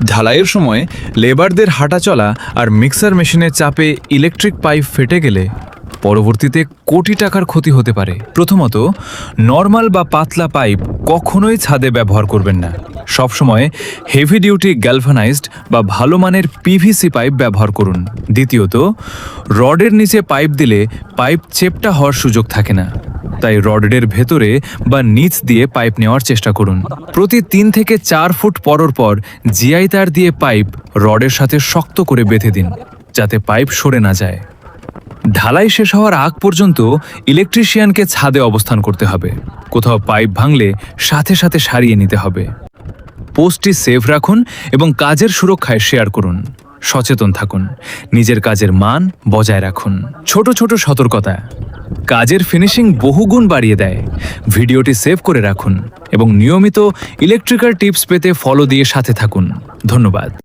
ঢালাইয়ের সময় লেবারদের হাঁটাচলা আর মিক্সার মেশিনের চাপে ইলেকট্রিক পাইপ ফেটে গেলে পরবর্তীতে কোটি টাকার ক্ষতি হতে পারে। প্রথমত, নর্মাল বা পাতলা পাইপ কখনোই ছাদে ব্যবহার করবেন না। সবসময় হেভি ডিউটি গ্যালভানাইজড বা ভালো মানের পিভিসি পাইপ ব্যবহার করুন। দ্বিতীয়ত, রডের নিচে পাইপ দিলে পাইপ চেপটা হওয়ার সুযোগ থাকে না, তাই রডের ভেতরে বা নিচ দিয়ে পাইপ নেওয়ার চেষ্টা করুন। প্রতি 3 থেকে 4 ফুট পর জিআই তার দিয়ে পাইপ রডের সাথে শক্ত করে বেঁধে দিন, যাতে পাইপ সরে না যায়। ঢালাই শেষ হওয়ার আগ পর্যন্ত ইলেকট্রিশিয়ানকে ছাদে অবস্থান করতে হবে। কোথাও পাইপ ভাঙলে সাথে সাথে সারিয়ে নিতে হবে। পোস্টটি সেভ রাখুন এবং কাজের সুরক্ষায় শেয়ার করুন। সচেতন থাকুন, নিজের কাজের মান বজায় রাখুন। ছোট ছোট সতর্কতা কাজের ফিনিশিং বহুগুণ বাড়িয়ে দেয়। ভিডিওটি সেভ করে রাখুন এবং নিয়মিত ইলেকট্রিক্যাল টিপস পেতে ফলো দিয়ে সাথে থাকুন। ধন্যবাদ।